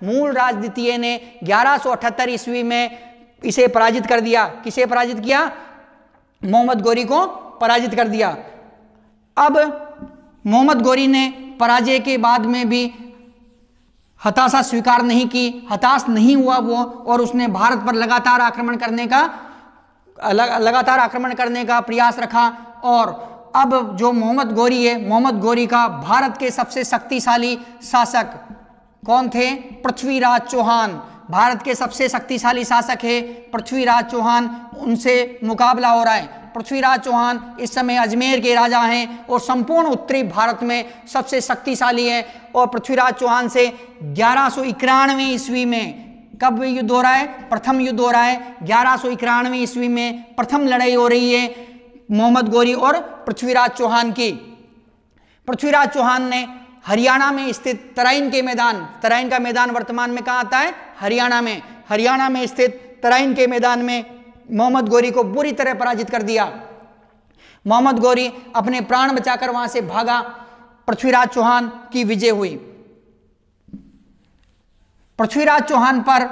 मूल राज द्वितीय ने 1178 ईस्वी में इसे पराजित कर दिया। किसे पराजित किया? मोहम्मद गोरी को पराजित कर दिया। अब मोहम्मद गोरी ने पराजय के बाद में भी हताशा स्वीकार नहीं की, हताश नहीं हुआ वो, और उसने भारत पर लगातार आक्रमण करने का प्रयास रखा। और अब जो मोहम्मद गोरी है, मोहम्मद गोरी का भारत के सबसे शक्तिशाली शासक कौन थे? पृथ्वीराज चौहान। भारत के सबसे शक्तिशाली शासक है पृथ्वीराज चौहान, उनसे मुकाबला हो रहा है। पृथ्वीराज चौहान इस समय अजमेर के राजा हैं और संपूर्ण उत्तरी भारत में सबसे शक्तिशाली हैं। और पृथ्वीराज चौहान से 1191 ईस्वी में कब युद्ध हो रहा है? प्रथम युद्ध हो रहा है। 1191 ईस्वी में प्रथम लड़ाई हो रही है मोहम्मद गोरी और पृथ्वीराज चौहान की। पृथ्वीराज चौहान ने हरियाणा में स्थित तराइन का मैदान वर्तमान में कहाँ आता है? हरियाणा में स्थित तराइन के मैदान में मोहम्मद गोरी को बुरी तरह पराजित कर दिया। मोहम्मद गोरी अपने प्राण बचाकर वहां से भागा। पृथ्वीराज चौहान की विजय हुई। पृथ्वीराज चौहान पर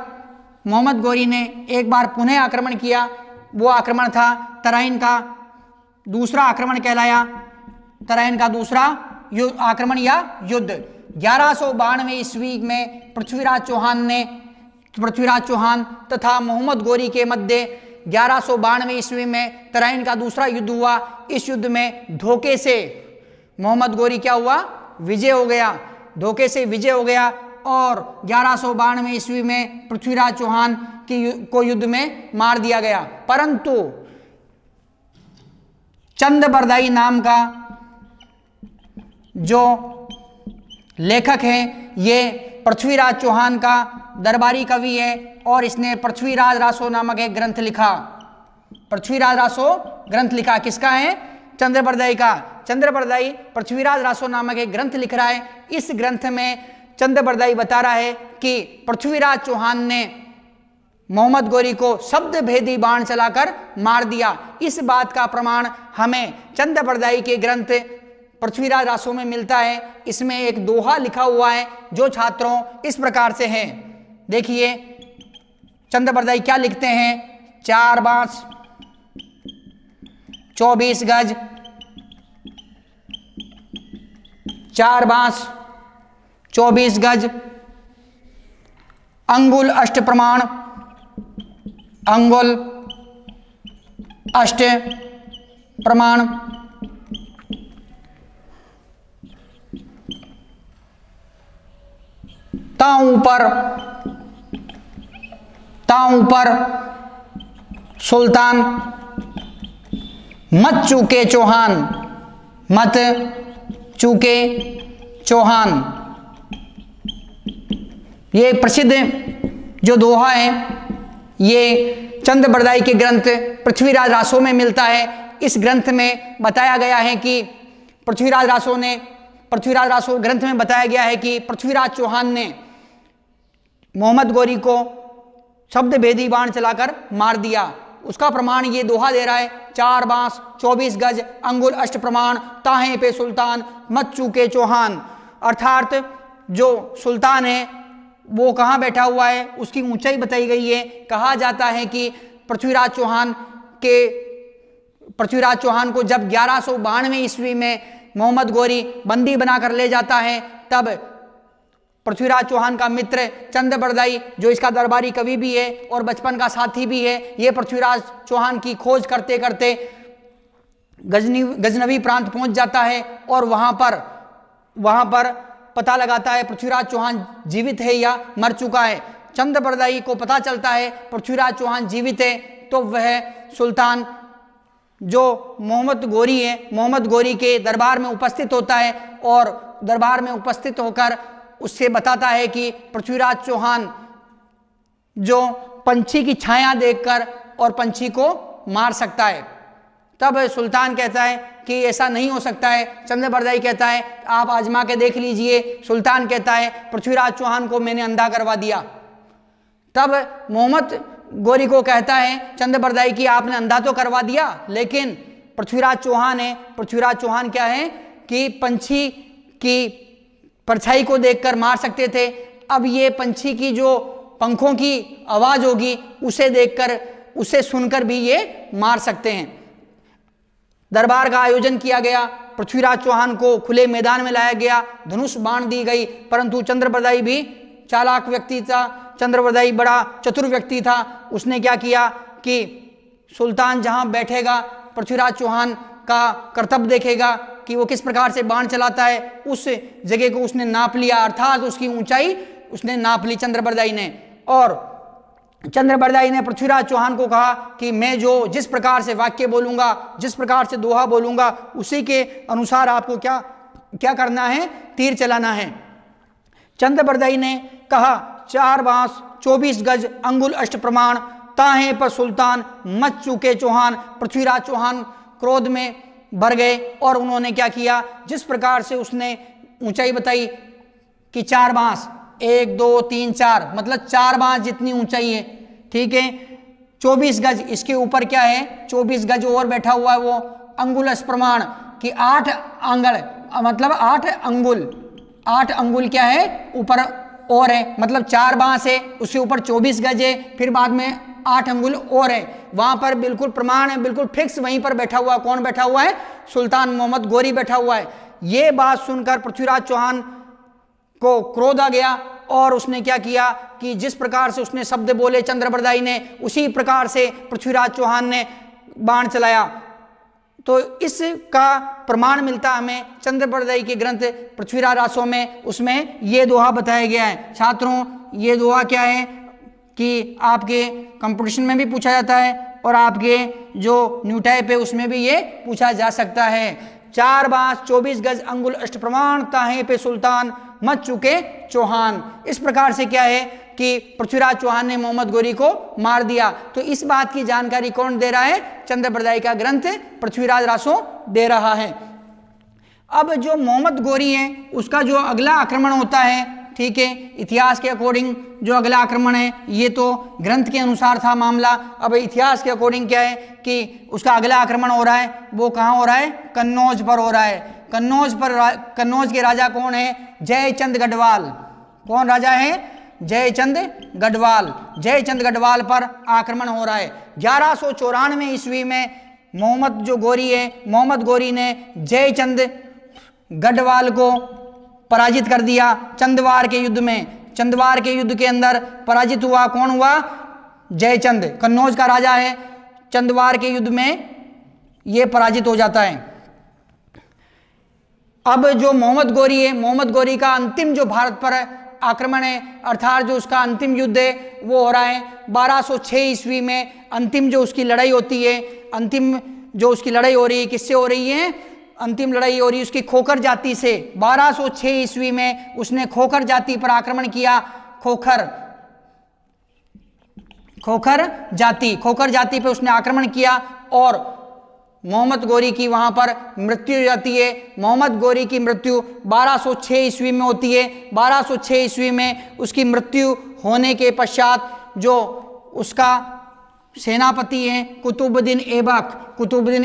मोहम्मद गोरी ने एक बार पुनः आक्रमण किया। वो आक्रमण था तराइन का दूसरा आक्रमण कहलाया, तराइन का दूसरा आक्रमण या युद्ध। 1192 ईस्वी में पृथ्वीराज चौहान तथा मोहम्मद गोरी के मध्य 1192 ईस्वी में तराइन का दूसरा युद्ध हुआ। इस युद्ध में धोखे से मोहम्मद गोरी क्या हुआ? विजय हो गया। धोखे से विजय हो गया और 1192 ईस्वी में पृथ्वीराज चौहान को युद्ध में मार दिया गया। परंतु चंद्रबरदाई नाम का जो लेखक है, ये पृथ्वीराज चौहान का दरबारी कवि है और इसने पृथ्वीराज रासो नामक एक ग्रंथ लिखा। पृथ्वीराज रासो ग्रंथ लिखा किसका है? चंद्रबरदाई का। चंद्रबरदाई पृथ्वीराज रासो नामक एक ग्रंथ लिख रहा है। इस ग्रंथ में चंद्रबरदाई बता रहा है कि पृथ्वीराज चौहान ने मोहम्मद गोरी को शब्द भेदी बाण चलाकर मार दिया। इस बात का प्रमाण हमें चंद्रबरदाई के ग्रंथ पृथ्वीराज रासो में मिलता है। इसमें एक दोहा लिखा हुआ है जो छात्रों इस प्रकार से है। देखिए चंद्रबरदाई क्या लिखते हैं? 4 बांस 24 गज, 4 बांस 24 गज, अंगुल अष्ट प्रमाण, अंगुल अष्ट प्रमाण, ताऊ पर सुल्तान, मत चूके चौहान, मत चूके चौहान। ये प्रसिद्ध जो दोहा है ये चंद्रबरदाई के ग्रंथ पृथ्वीराज रासो में मिलता है। इस ग्रंथ में बताया गया है कि पृथ्वीराज रासो ग्रंथ में बताया गया है कि पृथ्वीराज चौहान ने मोहम्मद गोरी को शब्द भेदी बाण चलाकर मार दिया। उसका प्रमाण ये दोहा दे रहा है, 4 बांस 24 गज, अंगुल अष्ट प्रमाण, ताहे पे सुल्तान, मत चूके चौहान। अर्थात जो सुल्तान है वो कहाँ बैठा हुआ है, उसकी ऊंचाई बताई गई है। कहा जाता है कि पृथ्वीराज चौहान को जब 1192 ईस्वी में मोहम्मद गोरी बंदी बनाकर ले जाता है, तब पृथ्वीराज चौहान का मित्र चंद्रबरदाई, जो इसका दरबारी कवि भी है और बचपन का साथी भी है, ये पृथ्वीराज चौहान की खोज करते करते गजनवी प्रांत पहुंच जाता है और वहां पर पता लगाता है पृथ्वीराज चौहान जीवित है या मर चुका है। चंद्रबरदाई को पता चलता है पृथ्वीराज चौहान जीवित है, तो वह सुल्तान जो मोहम्मद गोरी है, मोहम्मद गोरी के दरबार में उपस्थित होता है और दरबार में उपस्थित होकर उससे बताता है कि पृथ्वीराज चौहान जो पंछी की छाया देखकर और पंछी को मार सकता है। तब सुल्तान कहता है कि ऐसा नहीं हो सकता है। चंद्रबरदाई कहता है आप आजमा के देख लीजिए। सुल्तान कहता है पृथ्वीराज चौहान को मैंने अंधा करवा दिया। तब मोहम्मद गोरी को कहता है चंद्रबरदाई की आपने अंधा तो करवा दिया, लेकिन पृथ्वीराज चौहान क्या है कि पंछी की परछाई को देखकर मार सकते थे। अब ये पंछी की जो पंखों की आवाज होगी उसे देखकर, उसे सुनकर भी ये मार सकते हैं। दरबार का आयोजन किया गया, पृथ्वीराज चौहान को खुले मैदान में लाया गया, धनुष बाण दी गई, परंतु चंद्रबरदाई भी चालाक व्यक्ति था, चंद्रबरदाई बड़ा चतुर व्यक्ति था। उसने क्या किया कि सुल्तान जहां बैठेगा, पृथ्वीराज चौहान का कर्तव्य देखेगा कि वो किस प्रकार से बाण चलाता है, उस जगह को उसने नाप लिया, अर्थात उसकी ऊंचाई उसने नाप ली चंद्रबरदाई ने। और चंद्रबरदाई ने पृथ्वीराज चौहान को कहा कि मैं जो जिस प्रकार से वाक्य बोलूंगा, जिस प्रकार से दोहा बोलूंगा, उसी के अनुसार आपको क्या क्या करना है, तीर चलाना है। चंद्रबरदाई ने कहा 4 बांस 24 गज अंगुल अष्ट प्रमाण, ताहे पर सुल्तान मच चुके चौहान। पृथ्वीराज चौहान क्रोध में भर गए और उन्होंने क्या किया, जिस प्रकार से उसने ऊंचाई बताई कि 4 बांस, 1 2 3 4, मतलब 4 बांस जितनी ऊंचाई है, ठीक है। 24 गज, इसके ऊपर क्या है, 24 गज और बैठा हुआ है वो अंगुल अष्ट प्रमाण कि 8 आंगल, मतलब 8 अंगुल, 8 अंगुल क्या है ऊपर और है, मतलब 4 बांस है, उसके ऊपर 24 गज है, फिर बाद में 8 अंगुल और है। वहां पर बिल्कुल प्रमाण है, बिल्कुल फिक्स वहीं पर बैठा हुआ। कौन बैठा हुआ है? सुल्तान मोहम्मद गोरी बैठा हुआ है। ये बात सुनकर पृथ्वीराज चौहान को क्रोध आ गया और उसने क्या किया कि जिस प्रकार से उसने शब्द बोले चंद्रबरदाई ने, उसी प्रकार से पृथ्वीराज चौहान ने बाण चलाया। तो इसका प्रमाण मिलता हमें चंद्रबरदाई के ग्रंथ पृथ्वीराज रासों में, उसमें ये दोहा बताया गया है। छात्रों, ये दोहा क्या है कि आपके कंपटीशन में भी पूछा जाता है और आपके जो न्यू टाइप है उसमें भी ये पूछा जा सकता है। 4 बांस 24 गज अंगुल अष्ट प्रमाण, ताहे पे सुल्तान मच चुके चौहान। इस प्रकार से क्या है कि पृथ्वीराज चौहान ने मोहम्मद गोरी को मार दिया। तो इस बात की जानकारी कौन दे रहा है? चंद्रबरदाई का ग्रंथ पृथ्वीराज रासों दे रहा है। अब जो मोहम्मद गोरी है उसका जो अगला आक्रमण होता है, ठीक है, इतिहास के अकॉर्डिंग जो अगला आक्रमण है, ये तो ग्रंथ के अनुसार था मामला। अब इतिहास के अकॉर्डिंग क्या है कि उसका अगला आक्रमण हो रहा है, वो कहाँ हो रहा है? कन्नौज पर हो रहा है। कन्नौज के राजा कौन है? जयचंद गढ़वाल। कौन राजा है? जयचंद गढ़वाल। जयचंद गढ़वाल पर आक्रमण हो रहा है। 1194 ईस्वी में मोहम्मद जो गोरी है, मोहम्मद गोरी ने जयचंद गढ़वाल को पराजित कर दिया चंदवार के युद्ध में। चंदवार के युद्ध के अंदर पराजित हुआ। कौन हुआ? जयचंद, कन्नौज का राजा है। चंदवार के युद्ध में यह पराजित हो जाता है। अब जो मोहम्मद गोरी है, मोहम्मद गोरी का अंतिम जो भारत पर आक्रमण है, अर्थात जो उसका अंतिम युद्ध है, वो हो रहा है 1206 ईस्वी में। अंतिम जो उसकी लड़ाई होती है, अंतिम जो उसकी लड़ाई हो रही है, किससे हो रही है? अंतिम लड़ाई हो रही है उसकी खोखर जाति से। 1206 ईस्वी में उसने खोखर जाति पर आक्रमण किया। खोखर जाति पे उसने आक्रमण किया और मोहम्मद गोरी की वहां पर मृत्यु हो जाती है। मोहम्मद गोरी की मृत्यु 1206 ईस्वी में होती है। 1206 ईस्वी में उसकी मृत्यु होने के पश्चात जो उसका सेनापति हैं कुतुबुद्दीन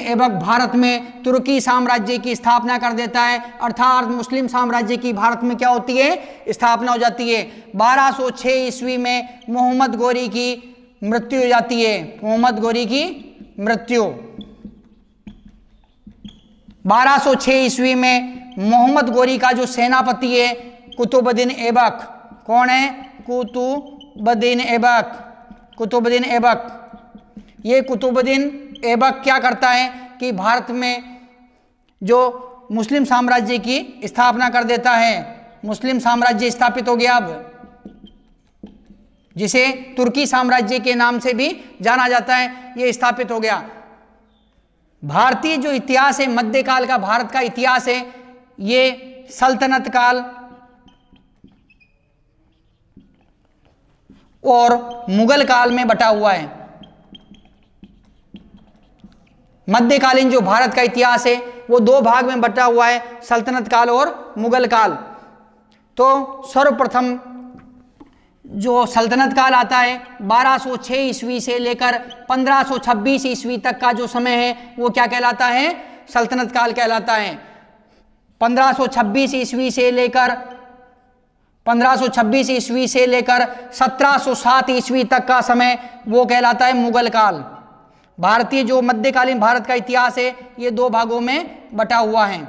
ऐबक भारत में तुर्की साम्राज्य की स्थापना कर देता है, अर्थात मुस्लिम साम्राज्य की भारत में क्या होती है? स्थापना हो जाती है। 1206 ईस्वी में मोहम्मद गोरी की मृत्यु हो जाती है। मोहम्मद गोरी की मृत्यु 1206 ईस्वी में मोहम्मद गोरी का जो सेनापति है कुतुबुद्दीन ऐबक। कौन है? कुतुबुद्दीन ऐबक। ये कुतुबुद्दीन ऐबक क्या करता है कि भारत में जो मुस्लिम साम्राज्य की स्थापना कर देता है। मुस्लिम साम्राज्य स्थापित हो गया, अब जिसे तुर्की साम्राज्य के नाम से भी जाना जाता है, ये स्थापित हो गया। भारतीय जो इतिहास है, मध्यकाल का भारत का इतिहास है, ये सल्तनत काल और मुगल काल में बटा हुआ है। मध्यकालीन जो भारत का इतिहास है वो 2 भाग में बटा हुआ है, सल्तनत काल और मुगल काल। तो सर्वप्रथम जो सल्तनत काल आता है 1206 ईस्वी से लेकर 1526 ईस्वी तक का जो समय है वो क्या कहलाता है? सल्तनत काल कहलाता है। 1526 ईस्वी से लेकर 1526 ईस्वी से लेकर 1707 ईस्वी तक का समय वो कहलाता है मुगल काल। भारतीय जो मध्यकालीन भारत का इतिहास है ये दो भागों में बटा हुआ है।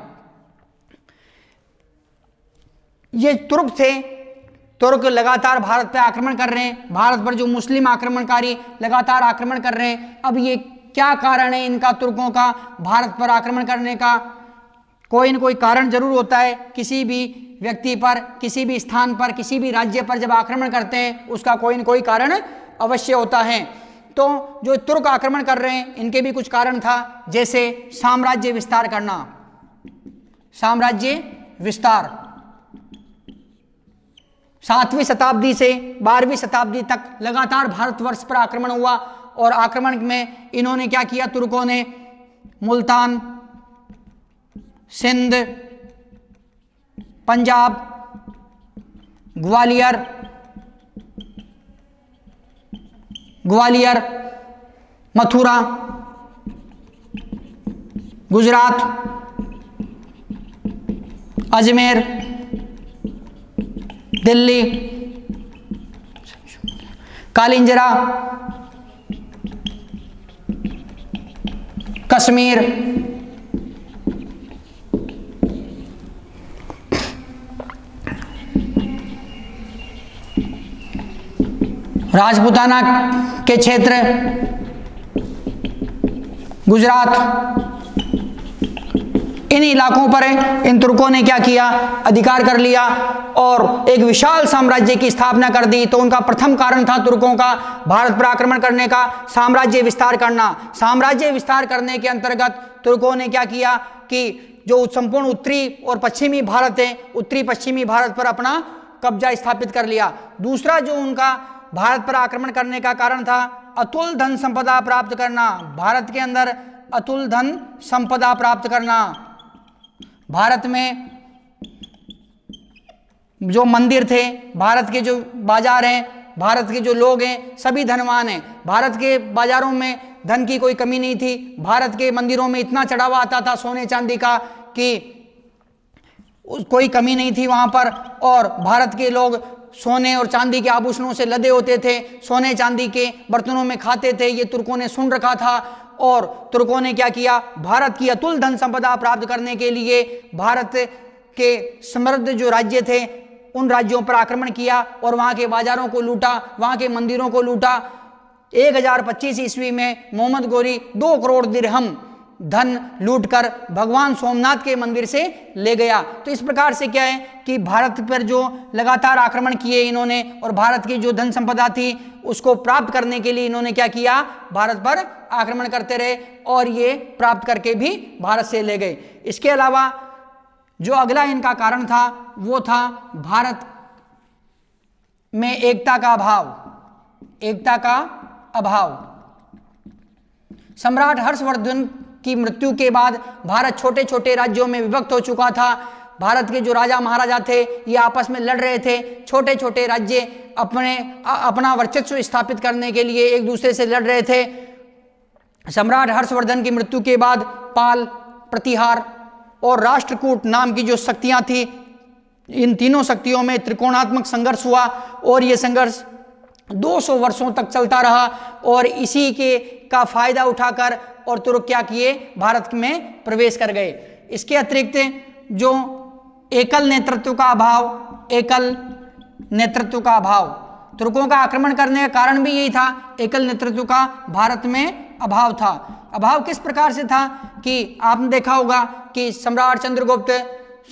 ये तुर्क थे, तुर्क लगातार भारत पे आक्रमण कर रहे हैं, भारत पर जो मुस्लिम आक्रमणकारी लगातार आक्रमण कर रहे हैं। अब ये क्या कारण है इनका, तुर्कों का भारत पर आक्रमण करने का? कोई न कोई कारण जरूर होता है। किसी भी व्यक्ति पर, किसी भी स्थान पर, किसी भी राज्य पर जब आक्रमण करते हैं उसका कोई न कोई कारण अवश्य होता है। तो जो तुर्क आक्रमण कर रहे हैं इनके भी कुछ कारण था, जैसे साम्राज्य विस्तार करना। साम्राज्य विस्तार 7वीं शताब्दी से 12वीं शताब्दी तक लगातार भारतवर्ष पर आक्रमण हुआ और आक्रमण में इन्होंने क्या किया, तुर्कों ने मुल्तान, सिंध, पंजाब, ग्वालियर, मथुरा, गुजरात, अजमेर, दिल्ली, कालिंजरा, कश्मीर, राजपूताना के क्षेत्र, गुजरात, इन इलाकों पर इन तुर्कों ने क्या किया, अधिकार कर लिया और एक विशाल साम्राज्य की स्थापना कर दी। तो उनका प्रथम कारण था तुर्कों का भारत पर आक्रमण करने का साम्राज्य विस्तार करना। साम्राज्य विस्तार करने के अंतर्गत तुर्कों ने क्या किया कि जो संपूर्ण उत्तरी और पश्चिमी भारत है, उत्तरी पश्चिमी भारत पर अपना कब्जा स्थापित कर लिया। दूसरा जो उनका भारत पर आक्रमण करने का कारण था, अतुल धन संपदा प्राप्त करना। भारत के अंदर अतुल धन संपदा प्राप्त करना। भारत में जो मंदिर थे, भारत के जो बाजार हैं, भारत के जो लोग हैं, सभी धनवान हैं। भारत के बाजारों में धन की कोई कमी नहीं थी। भारत के मंदिरों में इतना चढ़ावा आता था सोने चांदी का कि कोई कमी नहीं थी वहां पर। और भारत के लोग सोने और चांदी के आभूषणों से लदे होते थे, सोने चांदी के बर्तनों में खाते थे। ये तुर्कों ने सुन रखा था और तुर्कों ने क्या किया, भारत की अतुल धन संपदा प्राप्त करने के लिए भारत के समृद्ध जो राज्य थे उन राज्यों पर आक्रमण किया और वहां के बाजारों को लूटा, वहां के मंदिरों को लूटा। 1025 ईस्वी में मोहम्मद गोरी 2 करोड़ दिरहम धन लूटकर भगवान सोमनाथ के मंदिर से ले गया। तो इस प्रकार से क्या है कि भारत पर जो लगातार आक्रमण किए इन्होंने और भारत की जो धन संपदा थी उसको प्राप्त करने के लिए इन्होंने क्या किया, भारत पर आक्रमण करते रहे और ये प्राप्त करके भी भारत से ले गए। इसके अलावा जो अगला इनका कारण था वो था भारत में एकता का अभाव। एकता का अभाव। सम्राट हर्षवर्धन की मृत्यु के बाद भारत छोटे छोटे राज्यों में विभक्त हो चुका था। भारत के जो राजा महाराजा थे ये आपस में लड़ रहे थे। छोटे छोटे राज्य अपना वर्चस्व स्थापित करने के लिए एक दूसरे से लड़ रहे थे। सम्राट हर्षवर्धन की मृत्यु के बाद पाल, प्रतिहार और राष्ट्रकूट नाम की जो शक्तियां थी, इन तीनों शक्तियों में त्रिकोणात्मक संघर्ष हुआ और ये संघर्ष 200 वर्षों तक चलता रहा। और इसी के का फायदा उठाकर और तुर्क क्या किए, भारत में प्रवेश कर गए। इसके अतिरिक्त जो एकल नेतृत्व का अभाव, एकल नेतृत्व का अभाव, तुर्कों का आक्रमण करने का कारण भी यही था, एकल नेतृत्व का भारत में अभाव था। अभाव किस प्रकार से था कि आपने देखा होगा कि सम्राट चंद्रगुप्त,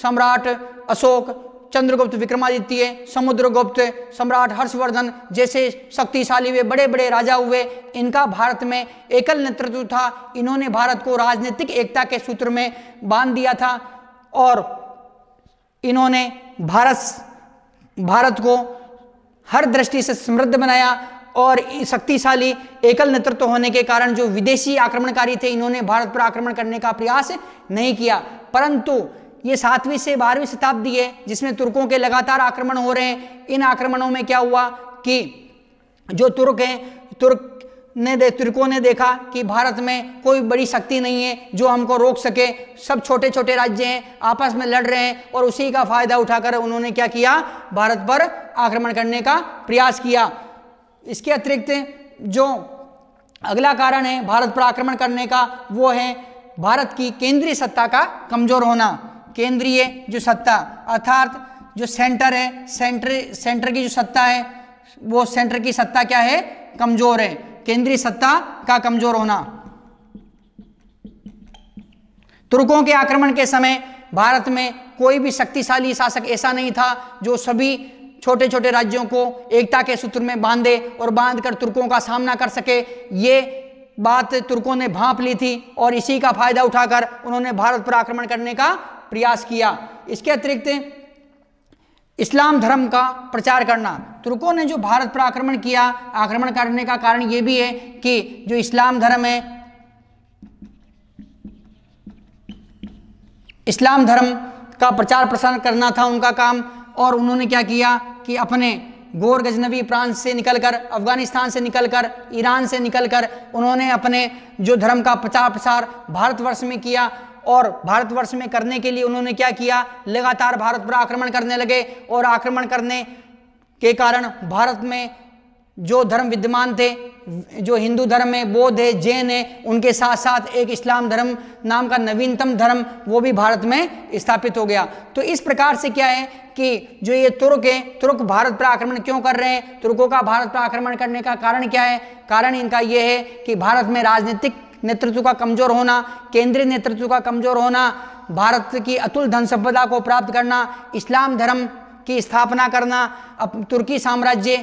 सम्राट अशोक, चंद्रगुप्त विक्रमादित्य, समुद्रगुप्त, सम्राट हर्षवर्धन जैसे शक्तिशाली वे बड़े बड़े राजा हुए, इनका भारत में एकल नेतृत्व था। इन्होंने भारत को राजनीतिक एकता के सूत्र में बांध दिया था और इन्होंने भारत को हर दृष्टि से समृद्ध बनाया। और शक्तिशाली एकल नेतृत्व होने के कारण जो विदेशी आक्रमणकारी थे इन्होंने भारत पर आक्रमण करने का प्रयास नहीं किया। परंतु ये 7वीं से 12वीं शताब्दी है जिसमें तुर्कों के लगातार आक्रमण हो रहे हैं। इन आक्रमणों में क्या हुआ कि जो तुर्क हैं, तुर्क तुर्कों ने देखा कि भारत में कोई बड़ी शक्ति नहीं है जो हमको रोक सके, सब छोटे छोटे राज्य हैं, आपस में लड़ रहे हैं, और उसी का फायदा उठाकर उन्होंने क्या किया, भारत पर आक्रमण करने का प्रयास किया। इसके अतिरिक्त जो अगला कारण है भारत पर आक्रमण करने का, वो है भारत की केंद्रीय सत्ता का कमजोर होना। केंद्रीय जो सत्ता अर्थात जो सेंटर है, सेंटर की जो सत्ता है, वो सेंटर की सत्ता क्या है, कमजोर है। केंद्रीय सत्ता का कमजोर होना। तुर्कों के आक्रमण के समय भारत में कोई भी शक्तिशाली शासक ऐसा नहीं था जो सभी छोटे छोटे राज्यों को एकता के सूत्र में बांधे और बांधकर तुर्कों का सामना कर सके। ये बात तुर्कों ने भांप ली थी और इसी का फायदा उठाकर उन्होंने भारत पर आक्रमण करने का प्रयास किया। इसके अतिरिक्त इस्लाम धर्म का प्रचार करना। तुर्कों ने जो भारत पर आक्रमण किया, आक्रमण करने का कारण यह भी है कि जो इस्लाम धर्म है, इस्लाम धर्म का प्रचार प्रसार करना था उनका काम। और उन्होंने क्या किया कि अपने गोर गजनवी प्रांत से निकलकर, अफगानिस्तान से निकलकर, ईरान से निकलकर उन्होंने अपने जो धर्म का प्रचार प्रसार भारतवर्ष में किया। और भारतवर्ष में करने के लिए उन्होंने क्या किया, लगातार भारत पर आक्रमण करने लगे। और आक्रमण करने के कारण भारत में जो धर्म विद्यमान थे, जो हिंदू धर्म है, बौद्ध है, जैन है, उनके साथ साथ एक इस्लाम धर्म नाम का नवीनतम धर्म वो भी भारत में स्थापित हो गया। तो इस प्रकार से क्या है कि जो ये तुर्क है, तुर्क भारत पर आक्रमण क्यों कर रहे हैं, तुर्कों का भारत पर आक्रमण करने का कारण क्या है? कारण इनका ये है कि भारत में राजनीतिक नेतृत्व का कमजोर होना, केंद्रीय नेतृत्व का कमजोर होना, भारत की अतुल धन संपदा को प्राप्त करना, इस्लाम धर्म की स्थापना करना, तुर्की साम्राज्य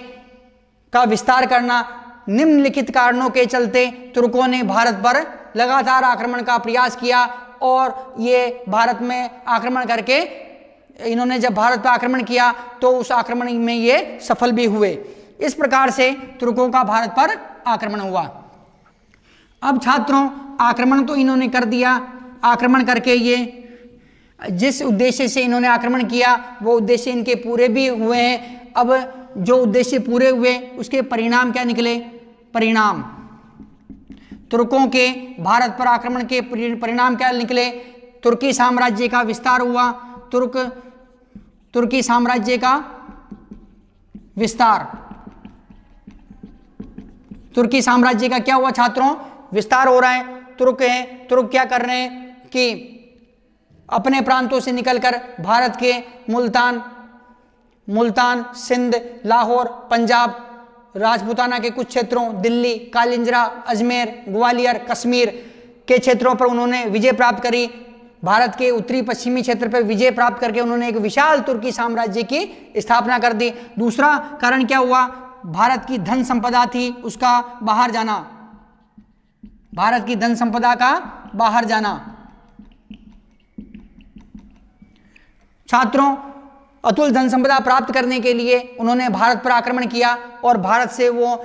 का विस्तार करना, निम्नलिखित कारणों के चलते तुर्कों ने भारत पर लगातार आक्रमण का प्रयास किया। और ये भारत में आक्रमण करके, इन्होंने जब भारत पर आक्रमण किया तो उस आक्रमण में ये सफल भी हुए। इस प्रकार से तुर्कों का भारत पर आक्रमण हुआ। अब छात्रों, आक्रमण तो इन्होंने कर दिया, आक्रमण करके ये जिस उद्देश्य से इन्होंने आक्रमण किया वो उद्देश्य इनके पूरे भी हुए हैं। अब जो उद्देश्य पूरे हुए उसके परिणाम क्या निकले? परिणाम तुर्कों के भारत पर आक्रमण के परिणाम क्या निकले? तुर्की साम्राज्य का विस्तार हुआ। तुर्की साम्राज्य का विस्तार, तुर्की साम्राज्य का क्या हुआ छात्रों? विस्तार हो रहा है। तुर्क हैं, तुर्क क्या कर रहे हैं कि अपने प्रांतों से निकलकर भारत के मुल्तान, सिंध, लाहौर, पंजाब, राजपूताना के कुछ क्षेत्रों, दिल्ली, कालिंजरा, अजमेर, ग्वालियर, कश्मीर के क्षेत्रों पर उन्होंने विजय प्राप्त करी। भारत के उत्तरी पश्चिमी क्षेत्र पर विजय प्राप्त करके उन्होंने एक विशाल तुर्की साम्राज्य की स्थापना कर दी। दूसरा कारण क्या हुआ? भारत की धन संपदा थी उसका बाहर जाना, भारत की धन संपदा का बाहर जाना। छात्रों, अतुल धन संपदा प्राप्त करने के लिए उन्होंने भारत पर आक्रमण किया और भारत से वो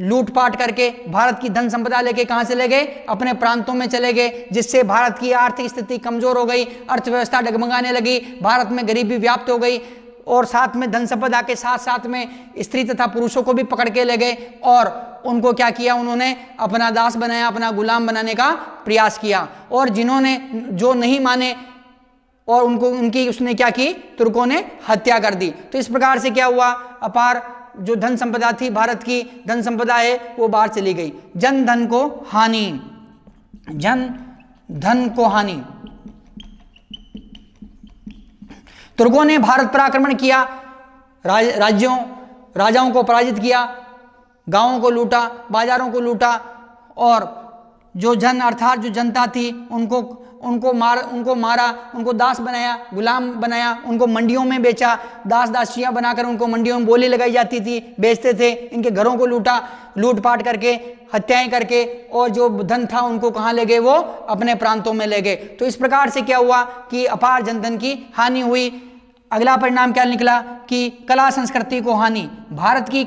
लूटपाट करके भारत की धन संपदा लेके कहां चले गए? अपने प्रांतों में चले गए, जिससे भारत की आर्थिक स्थिति कमजोर हो गई, अर्थव्यवस्था डगमगाने लगी, भारत में गरीबी व्याप्त हो गई और साथ में धन संपदा के साथ साथ में स्त्री तथा पुरुषों को भी पकड़ के ले गए और उनको क्या किया? उन्होंने अपना दास बनाया, अपना गुलाम बनाने का प्रयास किया। और जिन्होंने जो नहीं माने और उनकी उसने क्या की? तुर्कों ने हत्या कर दी। तो इस प्रकार से क्या हुआ? अपार जो धन संपदा थी, भारत की धन संपदा है, वो बाहर चली गई। जन धन को हानि, जन धन को हानि। तुर्कों ने भारत पर आक्रमण किया, राजाओं को पराजित किया, गांवों को लूटा, बाजारों को लूटा और जो जन अर्थात जो जनता थी उनको मारा, उनको दास बनाया, गुलाम बनाया, उनको मंडियों में बेचा, दास दासियां बनाकर उनको मंडियों में बोली लगाई जाती थी, बेचते थे। इनके घरों को लूटा, लूटपाट करके, हत्याएं करके और जो धन था उनको कहाँ ले गए? वो अपने प्रांतों में ले गए। तो इस प्रकार से क्या हुआ कि अपार जनधन की हानि हुई। अगला परिणाम क्या निकला कि कला संस्कृति को हानि। भारत की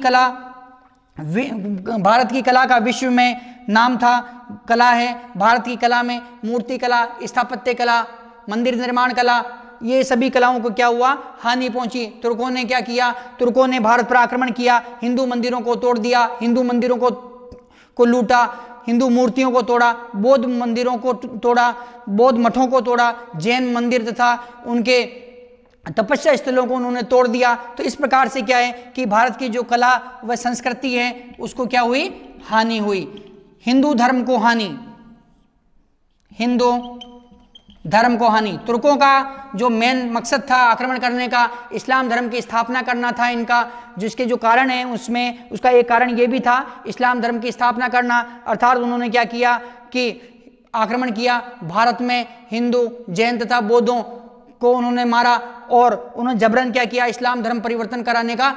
कला का विश्व में नाम था, कला है। भारत की कला में मूर्ति कला, स्थापत्य कला, मंदिर निर्माण कला, ये सभी कलाओं को क्या हुआ? हानि पहुंची। तुर्कों ने क्या किया? तुर्कों ने भारत पर आक्रमण किया, हिंदू मंदिरों को तोड़ दिया, हिंदू मंदिरों को लूटा, हिंदू मूर्तियों को तोड़ा, बौद्ध मंदिरों को तोड़ा, बौद्ध मठों को तोड़ा, जैन मंदिर तथा उनके तपस्या स्थलों को उन्होंने तोड़ दिया। तो इस प्रकार से क्या है कि भारत की जो कला व संस्कृति है उसको क्या हुई, हानि हुई। हिंदू धर्म को हानि, हिंदू धर्म को हानि। तुर्कों का जो मेन मकसद था आक्रमण करने का, इस्लाम धर्म की स्थापना करना था इनका, जिसके जो कारण है उसमें उसका एक कारण ये भी था इस्लाम धर्म की स्थापना करना। अर्थात उन्होंने क्या किया कि आक्रमण किया, भारत में हिंदू, जैन तथा बौद्धों को उन्होंने मारा और उन्होंने जबरन क्या किया, इस्लाम धर्म परिवर्तन कराने का